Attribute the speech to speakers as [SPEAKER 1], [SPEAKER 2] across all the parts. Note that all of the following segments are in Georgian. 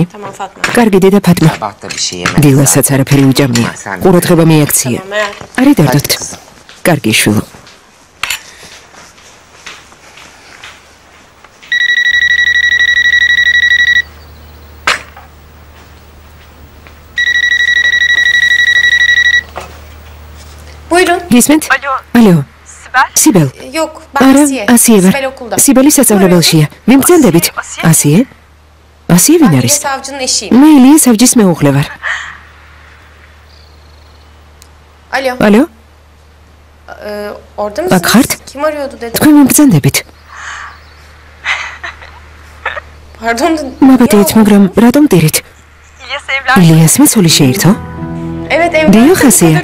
[SPEAKER 1] Kargi. Kargi deda Fatma. Dilaსაც არაფერი უჭამია. ყურადღება მიაქცია. არი დარდოთ. Kargi შვილო.
[SPEAKER 2] Buyurun.
[SPEAKER 1] Gizmet? Alo. Sibel.
[SPEAKER 2] Yok, ben Asiye.
[SPEAKER 1] Sibel
[SPEAKER 2] okulda.
[SPEAKER 1] Sibeli სასწავლებელშია. მიმგზანდებით. Asiye? Asiye ვინ არის?
[SPEAKER 2] Savcının eşiyim.
[SPEAKER 1] მე ილია savcის მეუღლე ვარ.
[SPEAKER 2] Alo.
[SPEAKER 1] Alo?
[SPEAKER 2] Orada mısınız?
[SPEAKER 1] Akart?
[SPEAKER 2] Kim arıyordu dedi.
[SPEAKER 1] თქვენ მიმგზანდებით.
[SPEAKER 2] Pardon.
[SPEAKER 1] მოგეთით, მაგრამ რატომ ტირით? ილიას მიცული შეირთო?
[SPEAKER 2] Evet, evden.
[SPEAKER 1] დიახ, Asiye.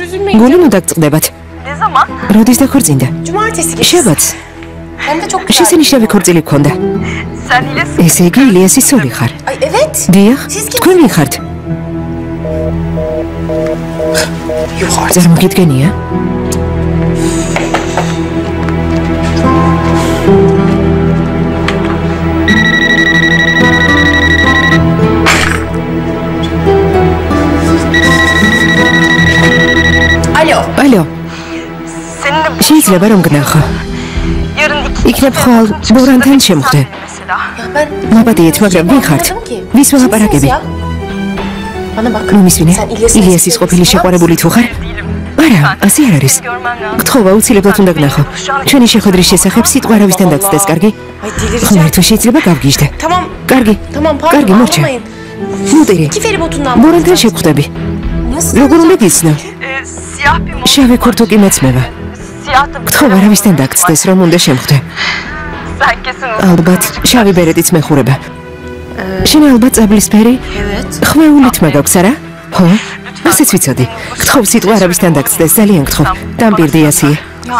[SPEAKER 1] გული უნდა გწყდებათ.
[SPEAKER 3] Ne zaman?
[SPEAKER 1] როდის დაქორწინდა?
[SPEAKER 2] Cumartesi günü.
[SPEAKER 1] შაბათს.
[SPEAKER 2] Hem de çok güzel.
[SPEAKER 1] შესანიშნავი ქორწილი გქონდა.
[SPEAKER 3] Sen İlyas
[SPEAKER 1] ესე იგი ილიასის ცოლი ხარ?
[SPEAKER 2] Ay evet.
[SPEAKER 1] დიახ,
[SPEAKER 2] Siz kim?
[SPEAKER 1] თქვენ ვინ ხართ?
[SPEAKER 2] Yok artık.
[SPEAKER 1] წარმოგიდგენია? Alo.
[SPEAKER 3] seninle
[SPEAKER 1] შეიძლება რომ გნახო.
[SPEAKER 3] yarın
[SPEAKER 1] იქნებ ხვალ ბორანთან შემხვდე.
[SPEAKER 3] mesela.
[SPEAKER 2] Ya ben
[SPEAKER 1] მოგადიეთ, მაგრამ ვინ ხართ?
[SPEAKER 2] anlamadım ki.
[SPEAKER 1] ვის
[SPEAKER 2] Kimsiniz
[SPEAKER 1] ველაპარაკები?
[SPEAKER 2] ya? Bana bak.
[SPEAKER 1] მომისმინე?
[SPEAKER 2] Sen İlyas'ın
[SPEAKER 1] ილიასის ყოფილი შეყვარებული თუ ხარ? არა, ასე არ არის.
[SPEAKER 3] Görmem lazım.
[SPEAKER 1] გთხოვა, უცილებლად უნდა გნახო. ჩვენი შეხვედრის შესახებ სიტყვა არავისთან დაგწდეს, კარგი?
[SPEAKER 2] Ay delireceğim.
[SPEAKER 1] ხომერთო შეიძლება გავგიჟდე.
[SPEAKER 2] Tamam.
[SPEAKER 1] კარგი.
[SPEAKER 2] Tamam pardon.
[SPEAKER 1] კარგი, მორჩა.
[SPEAKER 2] Ağlamayın.
[SPEAKER 1] მუტირი.
[SPEAKER 2] İki feribotundan.
[SPEAKER 1] ბორანთან შეგხვდები.
[SPEAKER 2] Nasıl?
[SPEAKER 1] როგორ უნდა გიცნო?
[SPEAKER 3] Siyah bir mont.
[SPEAKER 1] შავი ქურთო კი მეცმევა.
[SPEAKER 3] Siyah da bir
[SPEAKER 1] გთხოვა, არავისთან დაგწდეს, რომ უნდა შემხვდე.
[SPEAKER 3] Sen kesin
[SPEAKER 1] ალბათ შავი ბერეტიც მეხურება. შენ ალბათ წაბლისფერი
[SPEAKER 2] Evet.
[SPEAKER 1] ხვეულით მაგაქვს არა? ხო? ასეც ვიცოდი. გთხოვ სიტყვა არავისთან დაგწდეს, ძალიან გთხოვ. დამპირდი Asiye.
[SPEAKER 2] Ya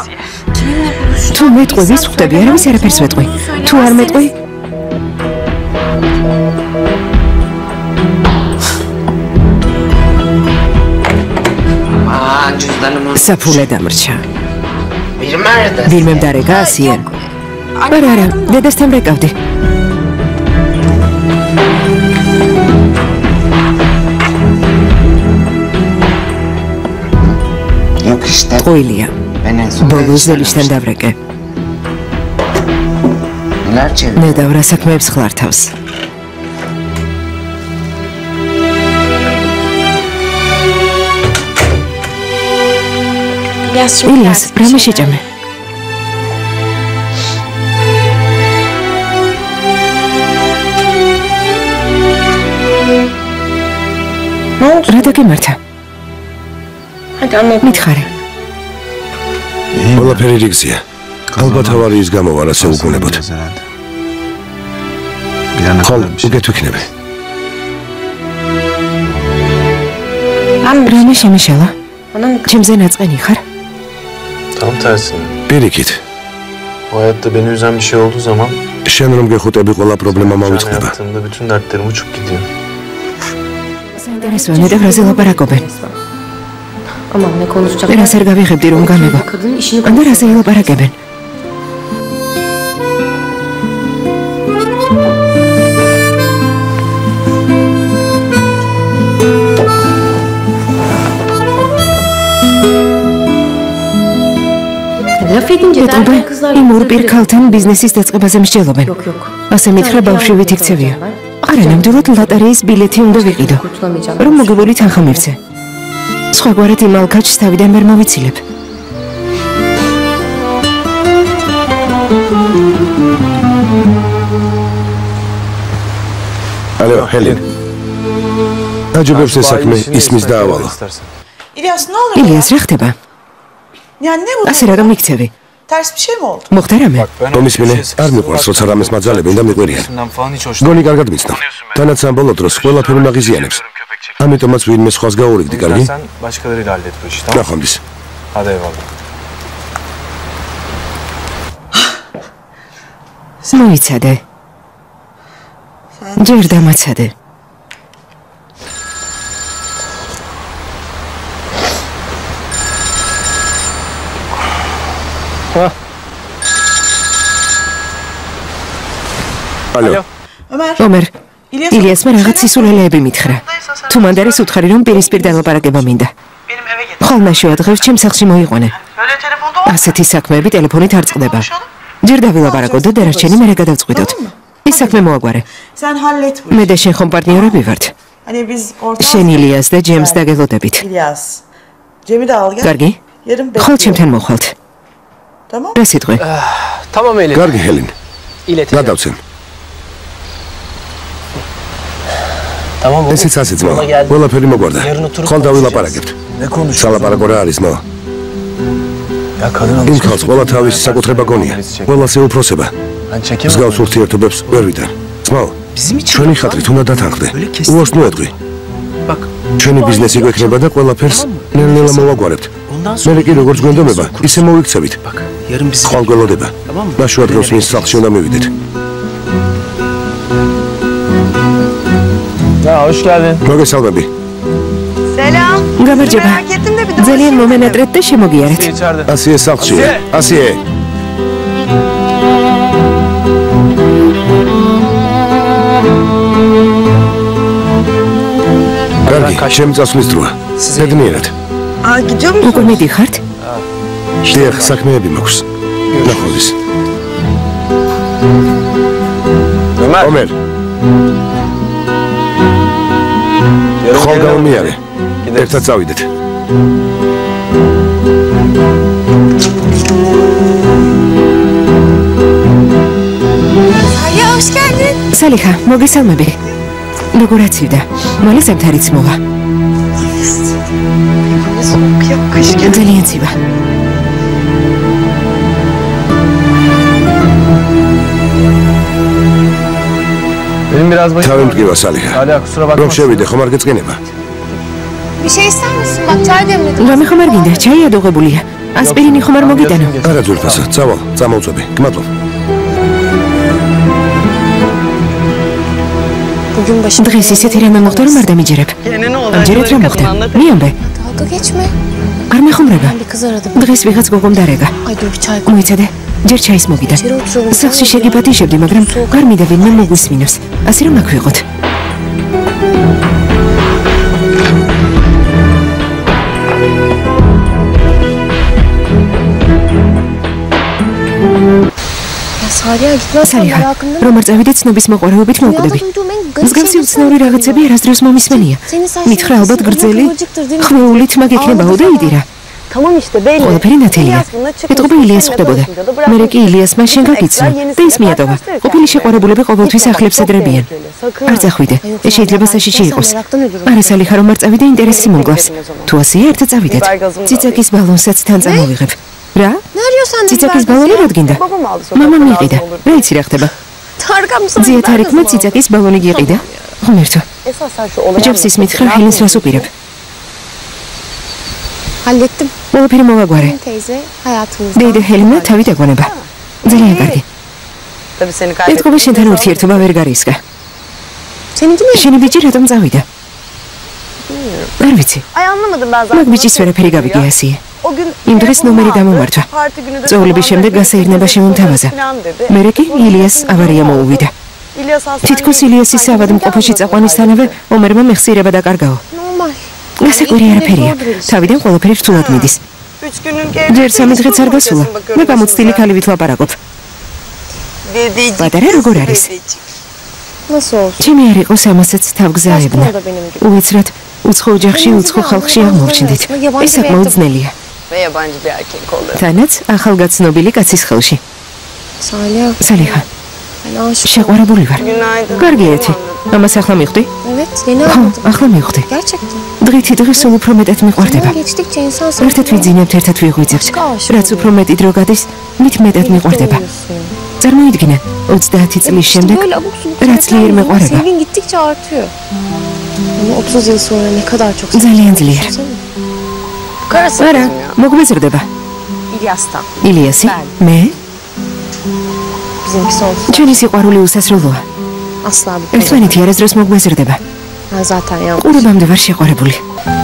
[SPEAKER 2] kiminle buluşacağım?
[SPEAKER 1] თუ მეტყვი ვის ხვდები, არავის არაფერს მეტყვი. თუ არ მეტყვი,
[SPEAKER 4] Aman cüzdanımı.
[SPEAKER 1] საფულე დამრჩა.
[SPEAKER 4] Bir mərdə.
[SPEAKER 1] ვირმემ დარეკა Asiye. არა, დედასთან რეკავდი.
[SPEAKER 4] Yok işte.
[SPEAKER 1] ყოლია.
[SPEAKER 4] Ben en son
[SPEAKER 1] ბოლოს ზელიშთან დავრეკე.
[SPEAKER 4] Neler çevir?
[SPEAKER 1] ნედავ რა საქმეებს ხლარ თავს. ილიას, რამე შეჭამე?
[SPEAKER 2] Ne oldu?
[SPEAKER 1] რა დაგემართა?
[SPEAKER 2] Hadi anlat.
[SPEAKER 1] მითხარე.
[SPEAKER 5] ყველაფერი რიგზია. ალბათ ავარიის გამო არ ასე უგუნებოდ. ხალ უგეთ ვიქნები.
[SPEAKER 1] რამე შემეშალა?
[SPEAKER 2] Bana mı?
[SPEAKER 1] ჩემზე ნაწყენი ხარ?
[SPEAKER 6] Tam tersine.
[SPEAKER 5] პირიქით,
[SPEAKER 6] O hayatta beni üzen bir şey olduğu zaman
[SPEAKER 5] შენ რომ გეხუტები ყველა პრობლემა
[SPEAKER 6] şu an
[SPEAKER 5] მოვიწყდება.
[SPEAKER 6] hayatımda bütün dertlerim uçup gidiyor.
[SPEAKER 1] საინტერესოა, ნედავ რაზე ლაპარაკობენ?
[SPEAKER 2] Aman ne konuşacak?
[SPEAKER 1] რას არ გავიღებდი რომ გამეგო?
[SPEAKER 2] Kadının işini
[SPEAKER 1] ან და რაზე ილაპარაკებენ?
[SPEAKER 2] Laf edince
[SPEAKER 1] ეტყობა
[SPEAKER 2] derken kızlar...
[SPEAKER 1] იმ ორ პირქალთან ბიზნესის დაწყებაზე მსჯელობენ.
[SPEAKER 2] Yok yok.
[SPEAKER 1] ასე მითხრა ბავშვივით იქცევია. არა, ნამდვილად ლოტარიის ბილეთი უნდა ვიყიდო.
[SPEAKER 2] Kurtulamayacağım.
[SPEAKER 1] რომ მოგებული თანხა მივცე. სხვაგვარად იმ ალქაჩს თავიდან ვერ მოვიცილებ.
[SPEAKER 5] ალო, ჰელენ. აჯობებს ეს საქმე ისმის დაავალო.
[SPEAKER 7] İlyas ne olur
[SPEAKER 1] ილიას რა ხდება?
[SPEAKER 7] Yani ne bu?
[SPEAKER 1] ასე რა გამიქცევი?
[SPEAKER 7] Ters bir şey mi oldu?
[SPEAKER 1] მოხდა რამე?
[SPEAKER 5] მომისმინე, არ მიყვარს როცა რამეს მაძალებენ და მიყვერიან.
[SPEAKER 6] Falan hiç hoş
[SPEAKER 5] გონი კარგად მიცნო. თანაც ამ ბოლო დროს ყველაფერი მაგიზიანებს. ამიტომაც ვინმე სხვას გაურიგდი, კარგი?
[SPEAKER 6] Sen başkalarıyla hallet bu işi, tamam?
[SPEAKER 5] ნახვამდის.
[SPEAKER 6] Hadi eyvallah.
[SPEAKER 1] მოიცადე. ჯერ დამაცადე.
[SPEAKER 5] ალო.
[SPEAKER 7] Ömer
[SPEAKER 1] ომერ, ილიასმა რაღაც სისულელეები მითხრა. თუ მან დარის უთხარი რომ პირისპირ დალაპარაკება მინდა. ხოლმე დღეს ჩემს სახლში მოიყვანე. ასეთი საქმეები ტელეფონით არ წყდება. ჯერ დავილაპარაკოთ და დანარჩენი მერე გადავწყვიტოთ. ეს საქმე მოაგვარე.
[SPEAKER 7] Sen hallet bu.
[SPEAKER 1] მე და შენ ხომ პარტნიორები ვართ.
[SPEAKER 7] Hani biz ortak...
[SPEAKER 1] შენ ილიას და ჯემს დაგელოდებით.
[SPEAKER 7] İlyas. Cem'i de al gel.
[SPEAKER 1] კარგი?
[SPEAKER 7] Yarın
[SPEAKER 1] ხოლ
[SPEAKER 7] bekliyorum.
[SPEAKER 1] ჩემთან მოხვალთ.
[SPEAKER 7] Tamam.
[SPEAKER 1] რა სიტყვი?
[SPEAKER 8] Tamam Elin.
[SPEAKER 5] კარგი ჰელენ.
[SPEAKER 8] İleteceğim.
[SPEAKER 5] გადავცემ.
[SPEAKER 8] Tamam oğlum.
[SPEAKER 5] ესეც ასე ძმა.
[SPEAKER 8] Yola geldim.
[SPEAKER 5] ყველაფერი მოგვარდა.
[SPEAKER 8] Yarın oturup
[SPEAKER 5] ხოლ
[SPEAKER 8] konuşacağız.
[SPEAKER 5] დავილაპარაკებთ.
[SPEAKER 6] Ne konuşuyorsun?
[SPEAKER 5] სალაპარაკო რა არის, мо?
[SPEAKER 6] Ya kadın
[SPEAKER 5] იმ ხალხს ყველა თავისი საკუთრება გონია. ყველას ეუფროსება.
[SPEAKER 6] Ben çekemem.
[SPEAKER 5] მსგავს ურთიერთობებს ვერ ვიტან. ძმაო,
[SPEAKER 6] Bizim için.
[SPEAKER 5] ჩვენი ხათრით უნდა დათანხმდე.
[SPEAKER 6] Öyle kesin.
[SPEAKER 5] უარს მოეტყვი.
[SPEAKER 6] Bak.
[SPEAKER 5] ჩვენი ბიზნესი გვექნება და ყველაფერს ნელ-ნელა მოვაგვარებთ.
[SPEAKER 6] Ondan sonra.
[SPEAKER 5] მე კი როგორც გვენდომება, ისე მოვიქცევით.
[SPEAKER 6] Bak. Yarın bizim.
[SPEAKER 5] ხვალ გველოდება.
[SPEAKER 6] Tamam mı?
[SPEAKER 5] ნაშუა დროს ვინც სახლში უნდა მივიდეთ.
[SPEAKER 6] Ya hoş geldin.
[SPEAKER 5] მოგესალმები.
[SPEAKER 3] Selam.
[SPEAKER 1] გამარჯობა.
[SPEAKER 3] Merak ettim de bir de
[SPEAKER 1] ძალიან მომენატრეთ და შემოგიარეთ.
[SPEAKER 6] İçeride.
[SPEAKER 5] ასიე სახლშია. ასიე. კარგი, შემწასვლის დროა. ზედნიერად.
[SPEAKER 3] Aa, gidiyor musun?
[SPEAKER 1] უკვე მიდიხართ?
[SPEAKER 5] დიახ, საქმეები მაქვს. ნახოვის.
[SPEAKER 6] Ömer.
[SPEAKER 5] ომერ,
[SPEAKER 6] Yarın
[SPEAKER 5] ხოლ
[SPEAKER 6] gelelim.
[SPEAKER 5] გავმიარე.
[SPEAKER 6] Gideriz.
[SPEAKER 5] ერთად წავიდეთ.
[SPEAKER 3] Ya hoş geldin.
[SPEAKER 1] სალიხა, მოგესალმები. როგორ აცივდა? მალე ზამთარიც მოვა.
[SPEAKER 3] Ya kış geldi.
[SPEAKER 1] ძალიან ცივა.
[SPEAKER 6] Benim biraz başım
[SPEAKER 5] თავი
[SPEAKER 6] ağrıyor.
[SPEAKER 5] მდგება სალიხა.
[SPEAKER 6] Hala kusura bakma.
[SPEAKER 5] რომ შევიდე, ხომ არ გეწყინება?
[SPEAKER 2] Bir şey ister misin? Bak çay demledim.
[SPEAKER 1] რამე ხომ არ გინდა? ჩაი ადოღებულია. ასპირინი ხომ არ მოგიტანო?
[SPEAKER 5] არა ძვირფასო, წავალ, წამოვწები. გმადლობ.
[SPEAKER 2] Bugün başım.
[SPEAKER 1] დღეს ისეთი რამე მოხდა რომ არ დამიჯერებ.
[SPEAKER 3] Yine ne oldu?
[SPEAKER 1] ამჯერად რა მოხდა? მიამბე.
[SPEAKER 2] Dalga geçme.
[SPEAKER 1] არ მეხომრება.
[SPEAKER 2] Ben bir kız aradım.
[SPEAKER 1] დღეს ვიღაც გოგომ დარეგა.
[SPEAKER 2] Ay dur bir çay koy.
[SPEAKER 1] მოიცადე. ჯერ ჩაის მოგიდა.
[SPEAKER 2] ჯერ უცროდი.
[SPEAKER 1] სახლში შეგიბატიშებდი, მაგრამ არ მინდა ვინმე მოგვისმინოს. ასე რომ აქ ვიყოთ.
[SPEAKER 2] Ya Sariye gitmezsen
[SPEAKER 1] სალიხა,
[SPEAKER 2] merakımdan.
[SPEAKER 1] რომ არ წავიდე ცნობის მოყვარეობით
[SPEAKER 2] Dünyada
[SPEAKER 1] მოვკვდები.
[SPEAKER 2] duyduğum en garip
[SPEAKER 1] მსგავსი
[SPEAKER 2] şeyleri
[SPEAKER 1] უცნაური
[SPEAKER 2] söyleyeyim
[SPEAKER 1] რაღაცები
[SPEAKER 2] ya.
[SPEAKER 1] არასდროს მომისმენია.
[SPEAKER 2] Senin saçların
[SPEAKER 1] მითხრა ალბათ
[SPEAKER 2] kesin
[SPEAKER 1] გრძელი,
[SPEAKER 2] kıvırcıktır değil mi?
[SPEAKER 1] ხვეული თმა გექნება
[SPEAKER 2] Ağladı
[SPEAKER 1] და
[SPEAKER 2] falan.
[SPEAKER 1] იდირა.
[SPEAKER 3] Tamam işte belli.
[SPEAKER 1] ყველაფერი ნათელია. ეტყობა ილიას ხვდებოდა. მერე კი ილიასმა შენ გაგიცნო და ის მიატოვა. ყოფილი შეყვარებულები ყოველთვის ახლებს ეძრებიან. არ წახვიდე. ეს შეიძლება საშიში იყოს. არა სალიხა რომ არ წავიდე ინტერესი მომკლავს. თუ ასეა ერთად წავიდეთ. ციცაკის ბალონსაც თან წამოვიღებ. რა?
[SPEAKER 2] Ne arıyorsan dedi,
[SPEAKER 1] ციცაკის
[SPEAKER 2] ben de
[SPEAKER 1] ბალონი
[SPEAKER 2] sana.
[SPEAKER 1] რა გინდა?
[SPEAKER 3] Babam aldı sonra.
[SPEAKER 1] მამამ იყიდა. რა იცი რა ხდება?
[SPEAKER 2] Tarık'a mı sana?
[SPEAKER 1] ძიათ არიქმა ციცაკის ბალონი გიყიდა. ღმერთო.
[SPEAKER 3] Esas sen şu olayı
[SPEAKER 1] ჯობს ის მითხრა ჰელენს რას უპირებ.
[SPEAKER 2] Hallettim.
[SPEAKER 1] ყველაფერი მოვაგვარე.
[SPEAKER 2] Teyze hayatımızda.
[SPEAKER 1] დეიდ ჰელენმა თავი დაგონება. ძალიან კარგი.
[SPEAKER 3] Tabii seni
[SPEAKER 1] ეთქობა შენთან ურთიერთობა ვერ გარისკა.
[SPEAKER 2] Seninki ne?
[SPEAKER 1] შენი ბიჭი რატომ წავიდა? არ ვიცი.
[SPEAKER 3] Ay anlamadım ben zaten.
[SPEAKER 1] მაგ ბიჭის ვერაფერი გავიგე ასია.
[SPEAKER 3] O gün
[SPEAKER 1] იმ დღეს ნომერი დამომართვა.
[SPEAKER 3] parti günü de
[SPEAKER 1] წოვლების შემდეგ გასაირნება შემომთავაზა. მერე კი ილიას ავარია მოუვიდა.
[SPEAKER 3] İlyas hastaneye
[SPEAKER 1] თითქოს ილიასის ავადმყოფოში წაყვანისთანავე ომერმა მეხსიერება დაკარგაო.
[SPEAKER 2] Normal.
[SPEAKER 1] გასაკვირი არაფერია. თავიდან ყველაფერი რთულად მიდის.
[SPEAKER 3] 3 günün
[SPEAKER 1] ჯერ სამი დღეც არ გასულა. მე გამოცდილი ქალივით ლაპარაკობ. პატარა როგორ არის?
[SPEAKER 2] Nasıl olsun?
[SPEAKER 1] ჩემი არ იყოს ამასაც თავგზაებნა.
[SPEAKER 2] Aşkım o da benim gibi.
[SPEAKER 1] უეცრად უცხო ოჯახში, უცხო ხალხში აღმოჩნდით. ეს საკმაოდ ძნელია.
[SPEAKER 3] Ve yabancı bir erkek oldu.
[SPEAKER 1] თანაც ახალგაცნობილი კაცის ხელში.
[SPEAKER 2] Saliha.
[SPEAKER 1] სალიხა,
[SPEAKER 2] Ben aşık.
[SPEAKER 1] შეყვარებული ვარ.
[SPEAKER 3] Günaydın.
[SPEAKER 1] კარგი ერთი. ამას ახლა მივხვდი?
[SPEAKER 2] Evet yeni
[SPEAKER 1] ხო,
[SPEAKER 2] anladım.
[SPEAKER 1] ახლა მივხვდი.
[SPEAKER 2] Gerçekten.
[SPEAKER 1] დღითი დღე სულ უფრო მეტად მიყვარდება.
[SPEAKER 2] Zaman geçtikçe insan
[SPEAKER 1] ერთად ვიძინებთ, ერთად ვიღვიძებთ. რაც უფრო მეტი დრო გადის, მით მეტად მიყვარდება. წარმოიდგინე, 30 წლის შემდეგ
[SPEAKER 2] Böyle abuk subuk
[SPEAKER 1] რა
[SPEAKER 2] sebepler
[SPEAKER 1] ძლიერ
[SPEAKER 2] yüzünden
[SPEAKER 1] მეყვარება.
[SPEAKER 2] sevgin gittikçe artıyor. Ama 30 yıl sonra ne kadar çok
[SPEAKER 1] ძალიან ძლიერ.
[SPEAKER 3] Karısı
[SPEAKER 1] არა,
[SPEAKER 3] kızım ya.
[SPEAKER 1] მოგვეზრდება.
[SPEAKER 3] İlyas'tan.
[SPEAKER 1] ილიასი, მე,
[SPEAKER 2] Bizimki sonsuz.
[SPEAKER 1] ჩვენი სიყვარული უსასრულოა.
[SPEAKER 2] Asla bitmez.
[SPEAKER 1] ერთმანეთი არასდროს მოგვეზრდება.
[SPEAKER 2] Ben zaten yalnız.
[SPEAKER 1] ყურებამდე ვარ შეყვარებული.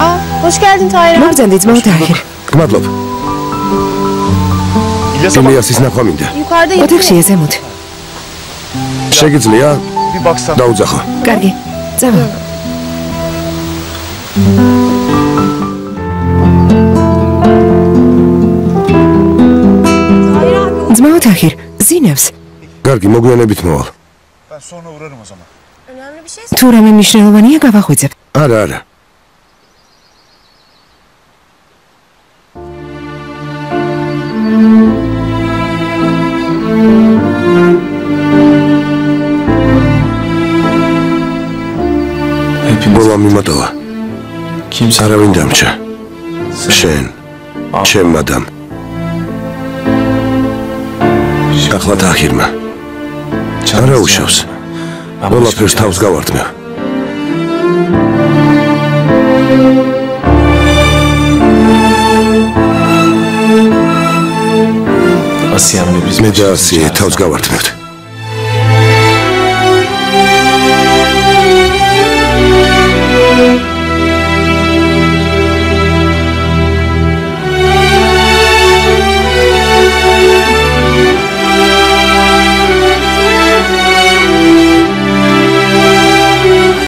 [SPEAKER 2] Aa, hoş geldin Tahir.
[SPEAKER 1] მოგზანდი ძმაო დაახერ.
[SPEAKER 5] გმადლობ. ილიასის ნახვა მინდა.
[SPEAKER 2] Yukarıda
[SPEAKER 1] ოთახშია ზემოთ.
[SPEAKER 5] შეგიძლია დაუძახო.
[SPEAKER 1] კარგი. წავა. ძმაო თახირ, ზინავს.
[SPEAKER 5] კარგი, მოგვიანებით მოვალ.
[SPEAKER 1] თუ რამე მნიშვნელოვანია, გავახვიძებ.
[SPEAKER 5] არა. ბოლა მიმატოვა. არავინ დამჭა. შენ. ჩემ მადამ. ახლა თახირმა. არა უშავს. ყველაფერს თავს გავარტმევ. მე და ასიე თავს გავარტმევთ.